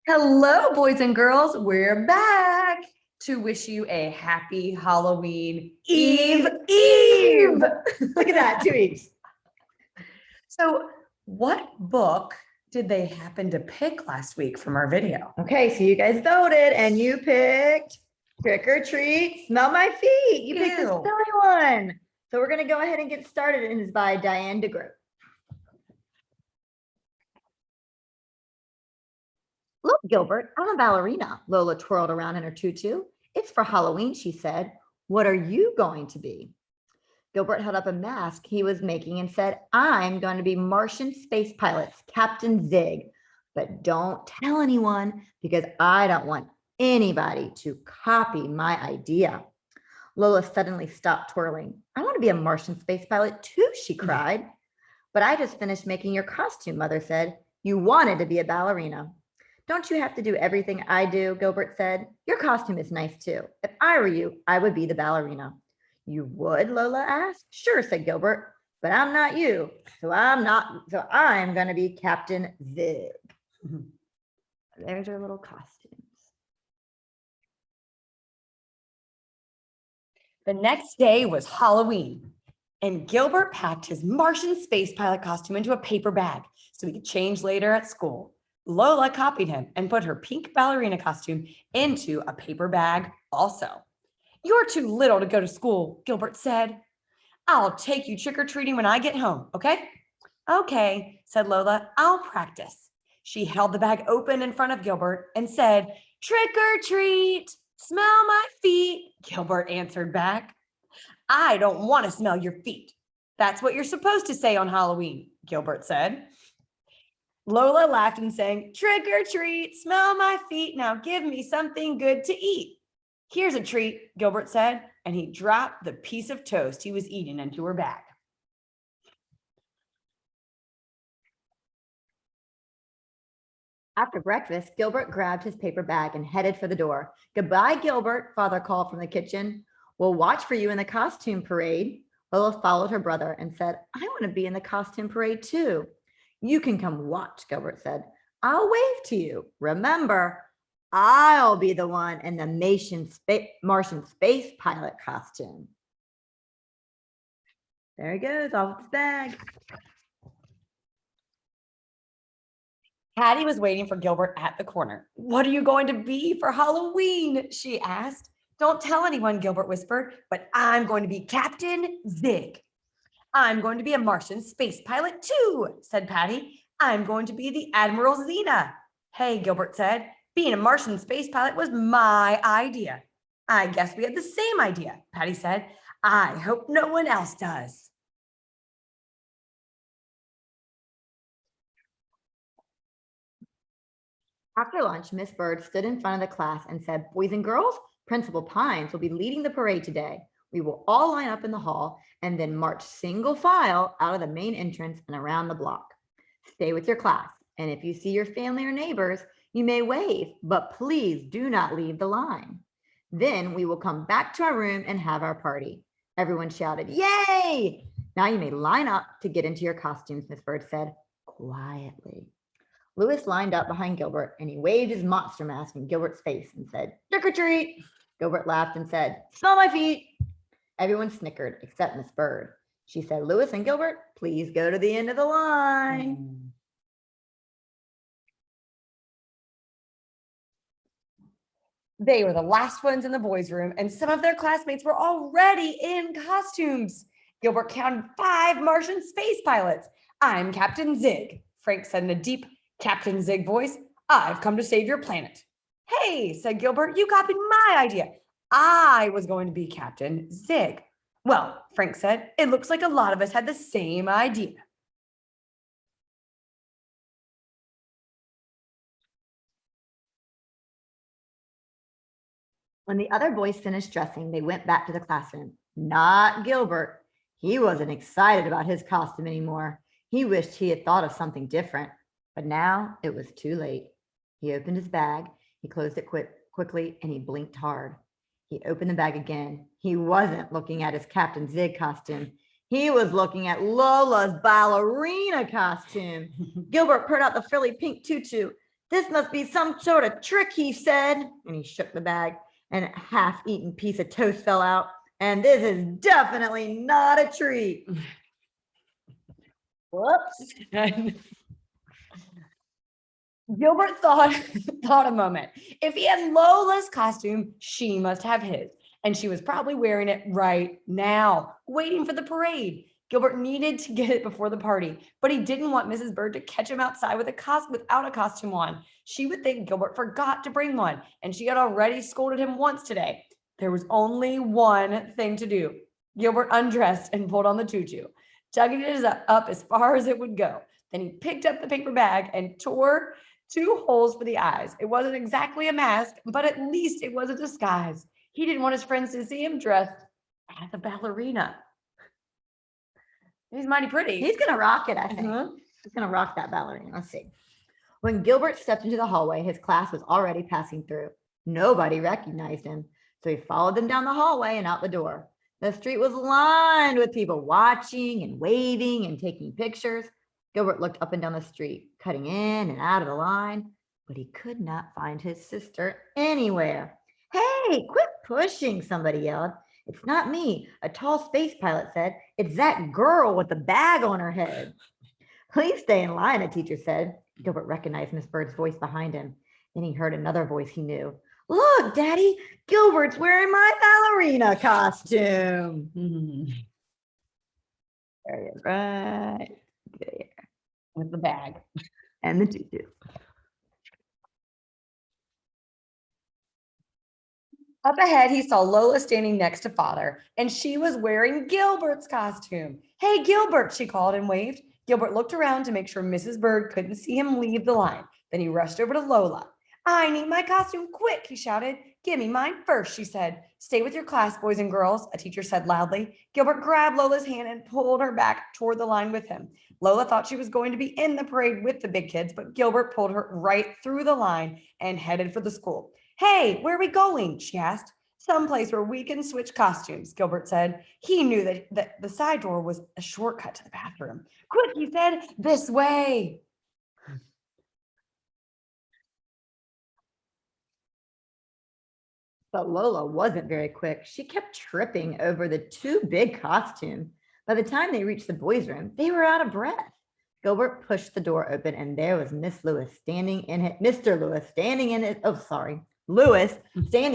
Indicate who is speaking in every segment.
Speaker 1: Hello, boys and girls. We're back to wish you a happy Halloween Eve.
Speaker 2: Look at that, 2 weeks.
Speaker 1: So, what book did they happen to pick last week from our video?
Speaker 2: Okay, so you guys voted and you picked Trick or Treat, Smell My Feet. You picked the
Speaker 1: Ew.
Speaker 2: silly one. So we're going to go ahead and get started, and it's by Diane DeGroot. Look, Gilbert, I'm a ballerina. Lola twirled around in her tutu. It's for Halloween, she said. What are you going to be? Gilbert held up a mask he was making and said, I'm going to be Martian space pilot's Captain Zig. But don't tell anyone because I don't want anybody to copy my idea. Lola suddenly stopped twirling. I want to be a Martian space pilot too, she cried. But I just finished making your costume, Mother said. You wanted to be a ballerina. Don't you have to do everything I do, Gilbert said. Your costume is nice too. If I were you, I would be the ballerina. You would? Lola asked. Sure, said Gilbert, but I'm not you. So I'm going to be Captain Zig. There's our little costumes.
Speaker 1: The next day was Halloween, and Gilbert packed his Martian space pilot costume into a paper bag so he could change later at school. Lola copied him and put her pink ballerina costume into a paper bag also. You're too little to go to school, Gilbert said. I'll take you trick-or-treating when I get home, okay? Okay, said Lola, I'll practice. She held the bag open in front of Gilbert and said, trick or treat, smell my feet, Gilbert answered back. I don't want to smell your feet. That's what you're supposed to say on Halloween, Gilbert said. Lola laughed and sang, trick or treat, smell my feet, now give me something good to eat. Here's a treat, Gilbert said, and he dropped the piece of toast he was eating into her bag.
Speaker 2: After breakfast, Gilbert grabbed his paper bag and headed for the door. Goodbye, Gilbert, Father called from the kitchen. We'll watch for you in the costume parade. Lola followed her brother and said, I want to be in the costume parade too. You can come watch, Gilbert said. I'll wave to you. Remember, I'll be the one in the Martian space pilot costume. There he goes, off his bag.
Speaker 1: Patty was waiting for Gilbert at the corner. What are you going to be for Halloween? She asked. Don't tell anyone, Gilbert whispered, but I'm going to be Captain Zig. I'm going to be a Martian space pilot too, said Patty. I'm going to be the Admiral Xena. Hey, Gilbert said, being a Martian space pilot was my idea. I guess we had the same idea, Patty said. I hope no one else does.
Speaker 2: After lunch, Miss Bird stood in front of the class and said, boys and girls, Principal Pines will be leading the parade today. We will all line up in the hall and then march single file out of the main entrance and around the block. Stay with your class, and if you see your family or neighbors, you may wave, but please do not leave the line. Then we will come back to our room and have our party. Everyone shouted, yay! Now you may line up to get into your costumes, Miss Bird said, quietly. Louis lined up behind Gilbert and he waved his monster mask in Gilbert's face and said, trick or treat. Gilbert laughed and said, smell my feet. Everyone snickered except Miss Bird. She said, Louis and Gilbert, please go to the end of the line.
Speaker 1: They were the last ones in the boys' room, and some of their classmates were already in costumes. Gilbert counted 5 Martian space pilots. I'm Captain Zig, Frank said in a deep Captain Zig voice. I've come to save your planet. Hey, said Gilbert, you copied my idea. I was going to be Captain Zig. Well, Frank said, it looks like a lot of us had the same idea.
Speaker 2: When the other boys finished dressing, they went back to the classroom. Not Gilbert. He wasn't excited about his costume anymore. He wished he had thought of something different, but now it was too late. He opened his bag, he closed it quickly, and he blinked hard. He opened the bag again. He wasn't looking at his Captain Zig costume. He was looking at Lola's ballerina costume. Gilbert pulled out the frilly pink tutu. This must be some sort of trick, he said, and he shook the bag, and a half-eaten piece of toast fell out. And this is definitely not a treat. Whoops.
Speaker 1: Gilbert thought thought a moment. If he had Lola's costume, she must have his. And she was probably wearing it right now, waiting for the parade. Gilbert needed to get it before the party, but he didn't want Mrs. Bird to catch him outside with without a costume on. She would think Gilbert forgot to bring one, and she had already scolded him once today. There was only one thing to do. Gilbert undressed and pulled on the tutu, tugging it up as far as it would go. Then he picked up the paper bag and tore 2 holes for the eyes. It wasn't exactly a mask, but at least it was a disguise. He didn't want his friends to see him dressed as a ballerina. He's mighty pretty.
Speaker 2: He's going to rock it, I think.
Speaker 1: Uh-huh.
Speaker 2: He's going to rock that ballerina. Let's see. When Gilbert stepped into the hallway, his class was already passing through. Nobody recognized him, so he followed them down the hallway and out the door. The street was lined with people watching and waving and taking pictures. Gilbert looked up and down the street, cutting in and out of the line, but he could not find his sister anywhere. Hey, quit pushing, somebody yelled. It's not me, a tall space pilot said. It's that girl with the bag on her head. Please stay in line, a teacher said. Gilbert recognized Miss Bird's voice behind him. Then he heard another voice he knew. Look, Daddy, Gilbert's wearing my ballerina costume. There he is, right there.
Speaker 1: With the bag.
Speaker 2: And the tutu.
Speaker 1: Up ahead, he saw Lola standing next to Father, and she was wearing Gilbert's costume. Hey, Gilbert, she called and waved. Gilbert looked around to make sure Mrs. Bird couldn't see him leave the line. Then he rushed over to Lola. I need my costume quick, he shouted. Give me mine first, she said. Stay with your class, boys and girls, a teacher said loudly. Gilbert grabbed Lola's hand and pulled her back toward the line with him. Lola thought she was going to be in the parade with the big kids, but Gilbert pulled her right through the line and headed for the school. Hey, where are we going? She asked. Someplace where we can switch costumes, Gilbert said. He knew that the side door was a shortcut to the bathroom. Quick, he said, this way.
Speaker 2: But Lola wasn't very quick. She kept tripping over the 2 big costumes. By the time they reached the boys' room, they were out of breath. Gilbert pushed the door open, and there was Mr. Lewis standing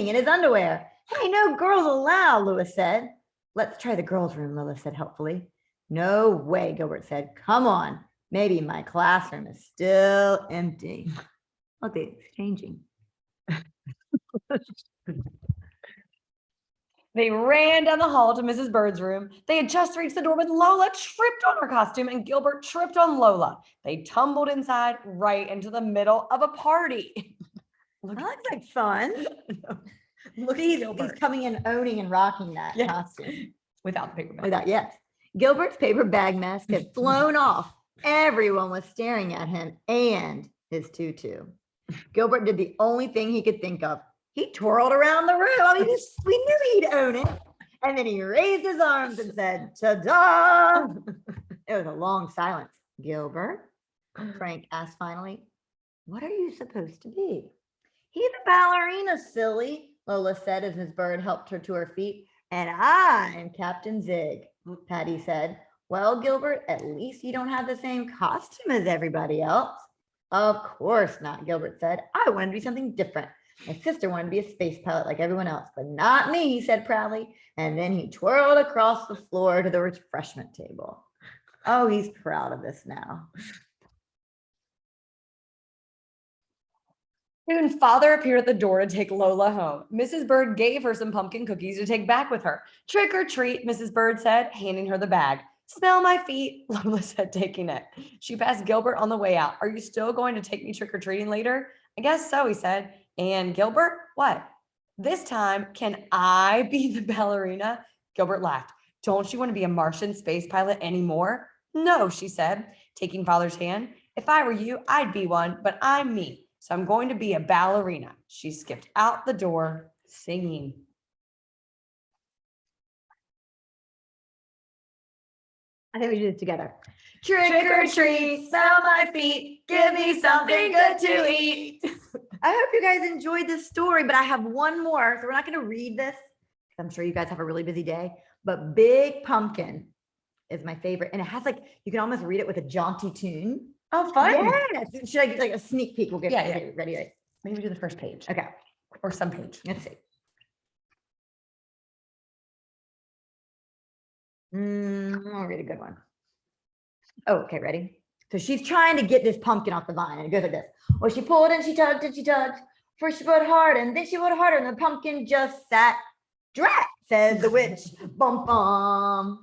Speaker 2: in his underwear. Hey, no girls allowed, Lewis said. Let's try the girls' room, Lola said helpfully. No way, Gilbert said. Come on. Maybe my classroom is still empty. Look, they're exchanging.
Speaker 1: They ran down the hall to Mrs. Bird's room. They had just reached the door when Lola tripped on her costume and Gilbert tripped on Lola. They tumbled inside right into the middle of a party.
Speaker 2: That looks like fun.
Speaker 1: Look,
Speaker 2: He's coming in, owning and rocking that
Speaker 1: Yeah.
Speaker 2: costume.
Speaker 1: Without the paper bag.
Speaker 2: Without, yes. Gilbert's paper bag mask had flown off. Everyone was staring at him and his tutu. Gilbert did the only thing he could think of. He twirled around the room. I mean, we knew he'd own it. And then he raised his arms and said, ta-da! It was a long silence. Gilbert, Frank asked finally, what are you supposed to be? He's a ballerina, silly, Lola said as Miss Bird helped her to her feet. And I'm Captain Zig, Patty said. Well, Gilbert, at least you don't have the same costume as everybody else. Of course not, Gilbert said. I wanted to be something different. My sister wanted to be a space pilot like everyone else, but not me, he said proudly. And then he twirled across the floor to the refreshment table. Oh, he's proud of this now.
Speaker 1: Soon Father appeared at the door to take Lola home. Mrs. Bird gave her some pumpkin cookies to take back with her. Trick or treat, Mrs. Bird said, handing her the bag. Smell my feet, Lola said, taking it. She passed Gilbert on the way out. Are you still going to take me trick or treating later? I guess so, he said. And Gilbert, what? This time, can I be the ballerina? Gilbert laughed. Don't you want to be a Martian space pilot anymore? No, she said, taking Father's hand. If I were you, I'd be one, but I'm me. So I'm going to be a ballerina. She skipped out the door, singing.
Speaker 2: I think we should do it together.
Speaker 1: Trick or treat, smell my feet, give me something good to eat.
Speaker 2: I hope you guys enjoyed this story, but I have one more. So we're not going to read this. I'm sure you guys have a really busy day, but Big Pumpkin is my favorite. And it has like, you can almost read it with a jaunty tune.
Speaker 1: Oh, fun.
Speaker 2: Yes. Should I get like a sneak peek? We'll get
Speaker 1: Yeah,
Speaker 2: ready, ready.
Speaker 1: Maybe do the first page
Speaker 2: Okay.
Speaker 1: or some page.
Speaker 2: Let's see. I'll read a good one. Oh, okay, ready? So she's trying to get this pumpkin off the vine, and it goes like this. Well, she pulled and she tugged and she tugged. First she pulled hard and then she pulled harder, and the pumpkin just sat drat, said the witch. Bum bum.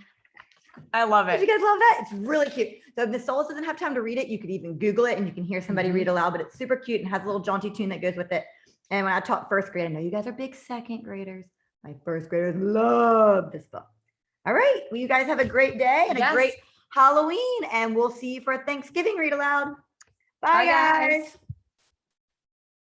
Speaker 1: I love
Speaker 2: Did you
Speaker 1: it.
Speaker 2: guys love that? It's really cute. So if Miss Solis doesn't have time to read it, you could even Google it and you can hear somebody read aloud, but it's super cute and has a little jaunty tune that goes with it. And when I taught first grade, I know you guys are big second graders. My first graders love this book. All right. Well, you guys have a great day and a great Halloween, and we'll see you for Thanksgiving read aloud. Bye,
Speaker 1: Bye,
Speaker 2: guys.
Speaker 1: guys.